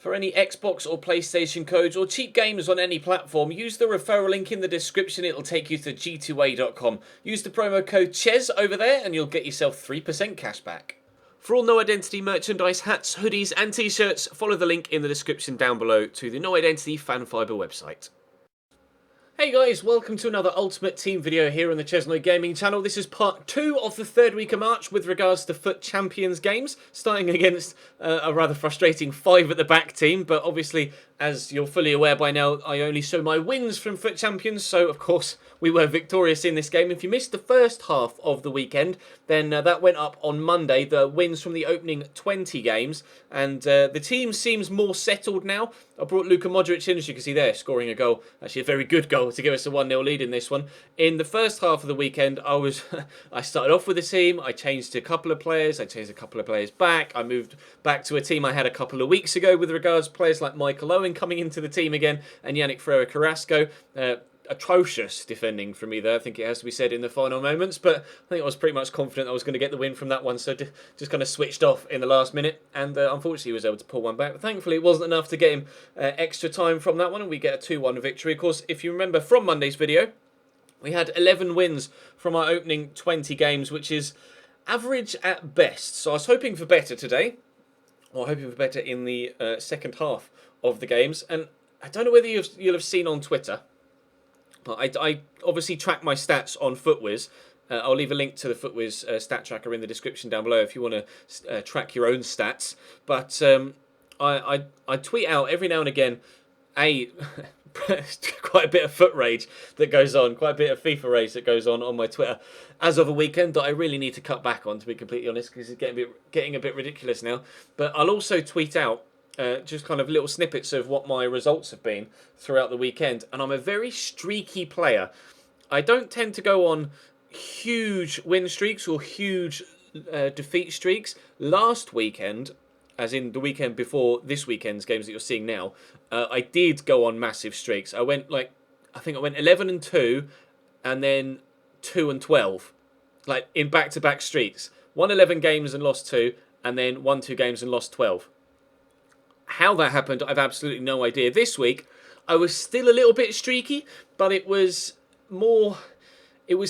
For any Xbox or PlayStation codes or cheap games on any platform, use the referral link in the description. It'll take you to g2a.com. Use the promo code CHES over there and you'll get yourself 3% cash back. For all No Identity merchandise, hats, hoodies and t-shirts, follow the link in the description down below to the No Identity Fan Fibre website. Hey guys, welcome to another Ultimate Team video here on the Chesnoy Gaming channel. This is part 2 of the third week of March with regards to FUT Champions games, starting against a rather frustrating 5 at the back team, but obviously, as you're fully aware by now, I only show my wins from FUT Champions, so of course we were victorious in this game. If you missed the first half of the weekend, then that went up on Monday, the wins from the opening 20 games, and the team seems more settled now. I brought Luka Modric in, as you can see there, scoring a goal, actually a very good goal to give us a 1-0 lead in this one. In the first half of the weekend, I started off with a team, I changed a couple of players, I changed a couple of players back, I moved back to a team I had a couple of weeks ago with regards to players like Michael Owen coming into the team again, and Yannick Ferreira Carrasco. Atrocious defending from me there, I think it has to be said, in the final moments, but I think I was pretty much confident I was going to get the win from that one, so just kind of switched off in the last minute, and unfortunately he was able to pull one back, but thankfully it wasn't enough to get him extra time from that one, and we get a 2-1 victory. Of course, if you remember from Monday's video, we had 11 wins from our opening 20 games, which is average at best, so I was hoping for better today, or hoping for better in the second half of the games, and I don't know whether you'll have seen on Twitter, but I obviously track my stats on FUTWiz. I'll leave a link to the FUTWiz stat tracker in the description down below if you want to track your own stats. But I tweet out every now and again quite a bit of FUT rage that goes on, quite a bit of FIFA rage that goes on my Twitter as of a weekend that I really need to cut back on, to be completely honest, because it's getting a bit ridiculous now. But I'll also tweet out just kind of little snippets of what my results have been throughout the weekend. And I'm a very streaky player. I don't tend to go on huge win streaks or huge defeat streaks. Last weekend, as in the weekend before this weekend's games that you're seeing now, I did go on massive streaks. I think I went 11-2 and then 2-12, like in back-to-back streaks. Won 11 games and lost 2, and then won 2 games and lost 12. How that happened, I've absolutely no idea. This week, I was still a little bit streaky, but it was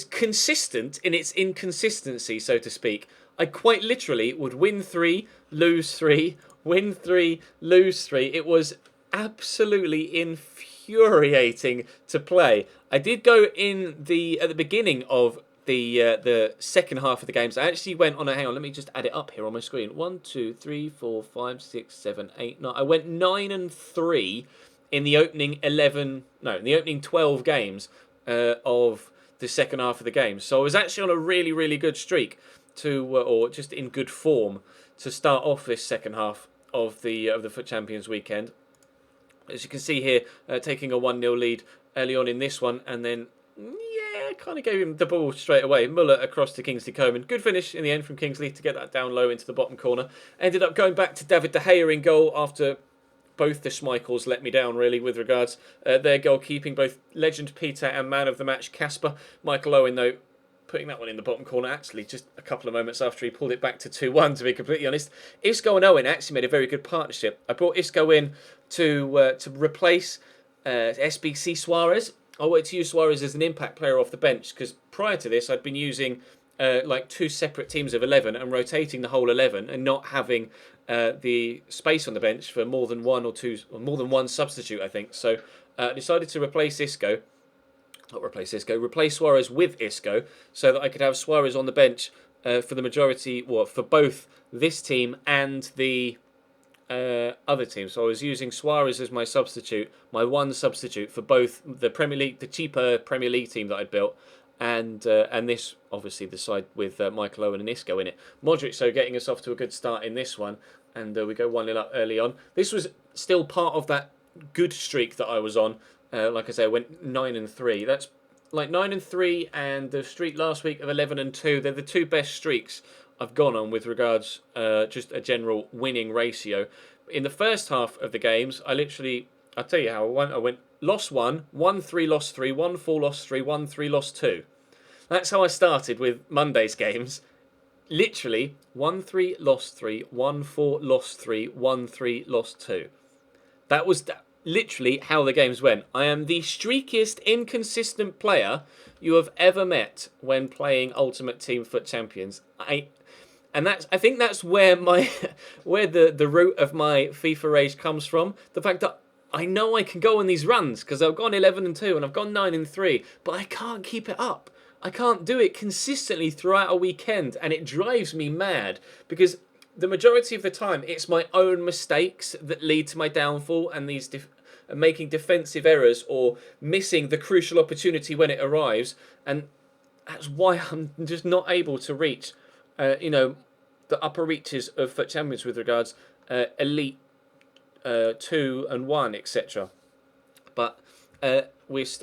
consistent in its inconsistency, so to speak. I quite literally would win 3, lose 3, win 3, lose 3. It was absolutely infuriating to play. I did go at the beginning of the second half of the games. I actually went on hang on, let me just add it up here on my screen. 1, 2, 3, 4, 5, 6, 7, 8, 9. I went 9-3 in the opening 12 games of the second half of the game. So I was actually on a really, really good streak or just in good form to start off this second half of the FUT Champions weekend. As you can see here, taking a 1-0 lead early on in this one, and then kind of gave him the ball straight away. Muller across to Kingsley Coman. Good finish in the end from Kingsley to get that down low into the bottom corner. Ended up going back to David De Gea in goal after both the Schmeichels let me down, really, with regards their goalkeeping. Both legend Peter and man of the match Casper. Michael Owen, though, putting that one in the bottom corner, actually, just a couple of moments after he pulled it back to 2-1, to be completely honest. Isco and Owen actually made a very good partnership. I brought Isco in to replace SBC Suarez. I wanted to use Suarez as an impact player off the bench, because prior to this I'd been using like 2 separate teams of 11 and rotating the whole 11 and not having the space on the bench for more than one or more than one substitute, I think. So I decided to replace Suarez with Isco, so that I could have Suarez on the bench for the majority, for both this team and the other team. So I was using Suarez as my substitute, my one substitute for both the Premier League, the cheaper Premier League team that I'd built, and this, obviously, the side with Michael Owen and Isco in it. Modric, so getting us off to a good start in this one, and we go 1-0 up early on. This was still part of that good streak that I was on. Like I say, I went 9-3. That's like 9-3, and the streak last week of 11-2. They're the 2 best streaks I've gone on with regards just a general winning ratio. In the first half of the games, I'll tell you how I went lost 1, won 3, lost 3, won 4, lost 3, won 3, lost 2. That's how I started with Monday's games. Literally, 1-3, lost 3, 1-4, lost 3, 1-3, lost 2. That was literally how the games went. I am the streakiest, inconsistent player you have ever met when playing Ultimate Team FUT Champions. I think that's where my where the root of my FIFA rage comes from. The fact that I know I can go on these runs because I've gone 11-2 and I've gone 9-3, but I can't keep it up. I can't do it consistently throughout a weekend, and it drives me mad because the majority of the time it's my own mistakes that lead to my downfall and these making defensive errors or missing the crucial opportunity when it arrives, and that's why I'm just not able to reach, the upper reaches of FUT Champions with regards Elite 2 and 1, etc. But I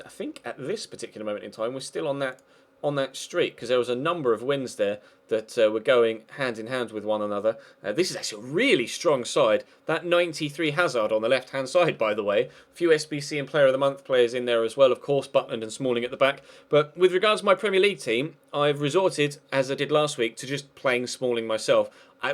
think at this particular moment in time, we're still on that streak because there was a number of wins there that were going hand in hand with one another. This is actually a really strong side. That 93 Hazard on the left-hand side, by the way. A few SBC and Player of the Month players in there as well, of course, Butland and Smalling at the back. But with regards to my Premier League team, I've resorted, as I did last week, to just playing Smalling myself.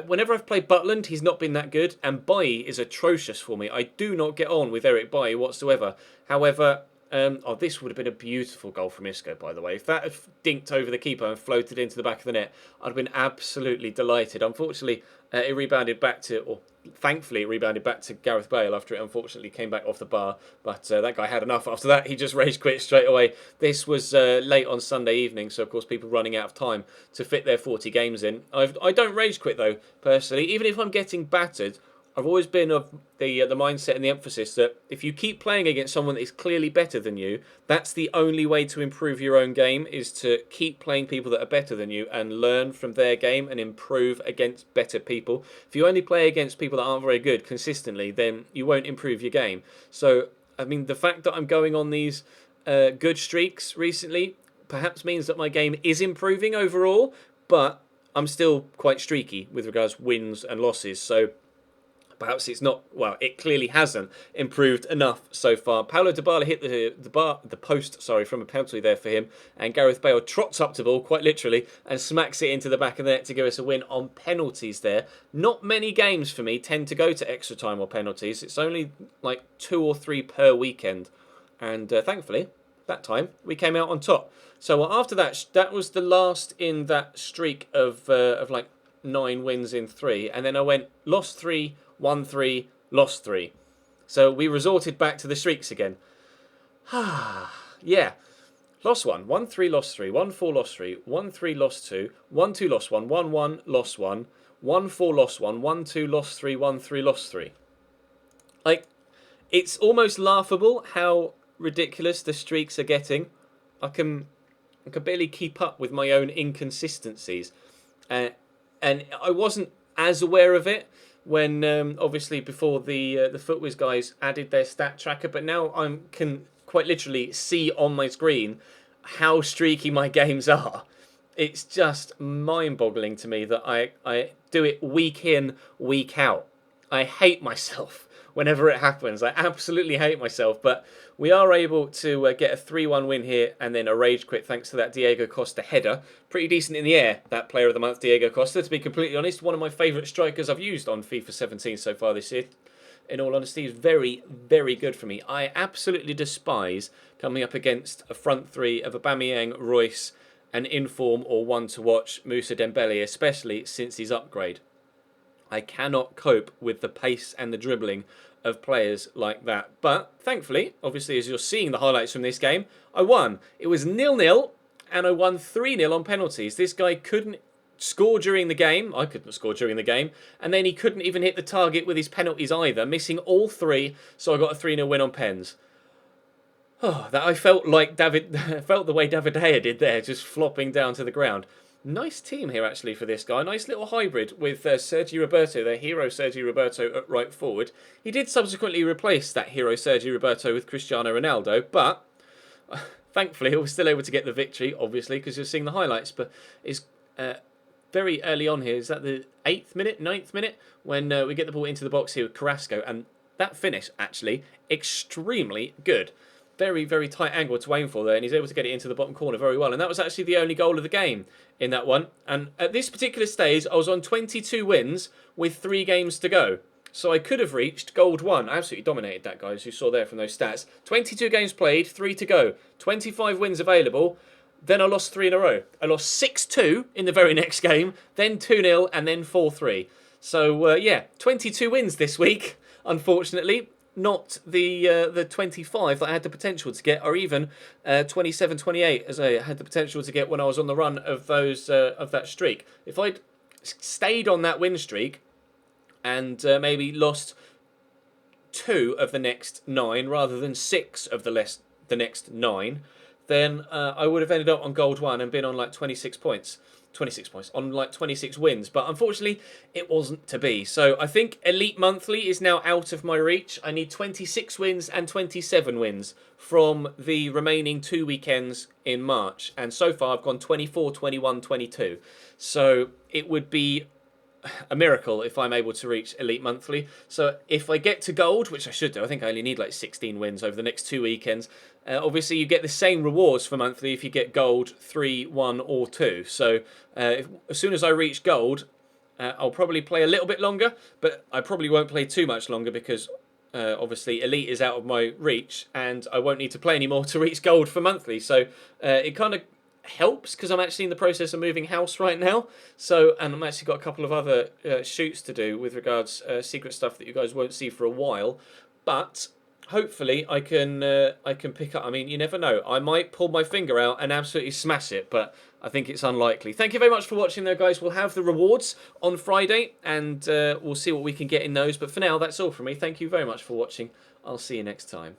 Whenever I've played Butland, he's not been that good, and Bailly is atrocious for me. I do not get on with Eric Bailly whatsoever. However, this would have been a beautiful goal from Isco, by the way. If that had dinked over the keeper and floated into the back of the net, I'd have been absolutely delighted. Unfortunately, it rebounded back to, or thankfully, it rebounded back to Gareth Bale after it unfortunately came back off the bar. But that guy had enough after that. He just rage quit straight away. This was late on Sunday evening, so of course people running out of time to fit their 40 games in. I don't rage quit though, personally. Even if I'm getting battered, I've always been of the mindset and the emphasis that if you keep playing against someone that is clearly better than you, that's the only way to improve your own game, is to keep playing people that are better than you and learn from their game and improve against better people. If you only play against people that aren't very good consistently, then you won't improve your game. So, I mean, the fact that I'm going on these good streaks recently perhaps means that my game is improving overall, but I'm still quite streaky with regards to wins and losses. So perhaps it's not, well, it clearly hasn't improved enough so far. Paulo Dybala hit the post from a penalty there for him, and Gareth Bale trots up to the ball, quite literally, and smacks it into the back of the net to give us a win on penalties there. Not many games for me tend to go to extra time or penalties. It's only like 2 or 3 per weekend, and thankfully, that time, we came out on top. So after that, that was the last in that streak of like 9 wins in 3, and then I went lost 3, won 3, lost 3. So we resorted back to the streaks again. Yeah. Lost 1, won 3, lost 3, won 4, lost 3, won 3, lost 2, won 2, lost 1, won 1, lost 1, won 4, lost 1, won 2, lost 3, won 3, lost 3. Like, it's almost laughable how ridiculous the streaks are getting. I can barely keep up with my own inconsistencies. And I wasn't as aware of it when obviously before the FUTWiz guys added their stat tracker, but now I can quite literally see on my screen how streaky my games are. It's just mind-boggling to me that I do it week in, week out. I hate myself whenever it happens. I absolutely hate myself, but we are able to get a 3-1 win here and then a rage quit thanks to that Diego Costa header. Pretty decent in the air, that Player of the Month, Diego Costa, to be completely honest. One of my favourite strikers I've used on FIFA 17 so far this year. In all honesty, is very, very good for me. I absolutely despise coming up against a front three of Aubameyang, Royce, and in-form or one to watch Moussa Dembele, especially since his upgrade. I cannot cope with the pace and the dribbling of players like that. But thankfully, obviously, as you're seeing the highlights from this game, I won. It was 0-0 and I won 3-0 on penalties. This guy couldn't score during the game. I couldn't score during the game. And then he couldn't even hit the target with his penalties either, missing all 3. So I got a 3-0 win on pens. Oh, that I felt like felt the way David De Gea did there, just flopping down to the ground. Nice team here, actually, for this guy. Nice little hybrid with Sergi Roberto, their hero Sergi Roberto at right forward. He did subsequently replace that hero Sergi Roberto with Cristiano Ronaldo, but thankfully he was still able to get the victory, obviously, because you're seeing the highlights. But it's very early on here. Is that the 8th minute, 9th minute? When we get the ball into the box here with Carrasco. And that finish, actually, extremely good. Very, very tight angle to aim for there, and he's able to get it into the bottom corner very well. And that was actually the only goal of the game in that one. And at this particular stage, I was on 22 wins with 3 games to go. So I could have reached Gold 1. I absolutely dominated that, guys, you saw there from those stats. 22 games played, 3 to go. 25 wins available. Then I lost 3 in a row. I lost 6-2 in the very next game, then 2-0, and then 4-3. So, yeah, 22 wins this week, unfortunately. Not the 25 that I had the potential to get, or even 27-28 as I had the potential to get when I was on the run of those of that streak. If I'd stayed on that win streak and maybe lost 2 of the next 9 rather than 6 of the next 9, then I would have ended up on Gold 1 and been on like 26 points. 26 points, on like 26 wins. But unfortunately, it wasn't to be. So I think Elite Monthly is now out of my reach. I need 26 wins and 27 wins from the remaining 2 weekends in March. And so far, I've gone 24, 21, 22. So it would be a miracle if I'm able to reach Elite Monthly. So if I get to Gold, which I should do, I think I only need like 16 wins over the next 2 weekends. Obviously, you get the same rewards for monthly if you get Gold 3, 1 or 2. So as soon as I reach Gold, I'll probably play a little bit longer, but I probably won't play too much longer because obviously Elite is out of my reach and I won't need to play anymore to reach Gold for monthly. So it kind of helps because I'm actually in the process of moving house right now. So, and I'm actually got a couple of other shoots to do with regards secret stuff that you guys won't see for a while. But hopefully I can pick up. I mean, you never know. I might pull my finger out and absolutely smash it, but I think it's unlikely. Thank you very much for watching though, guys. We'll have the rewards on Friday and we'll see what we can get in those. But for now, that's all from me. Thank you very much for watching. I'll see you next time.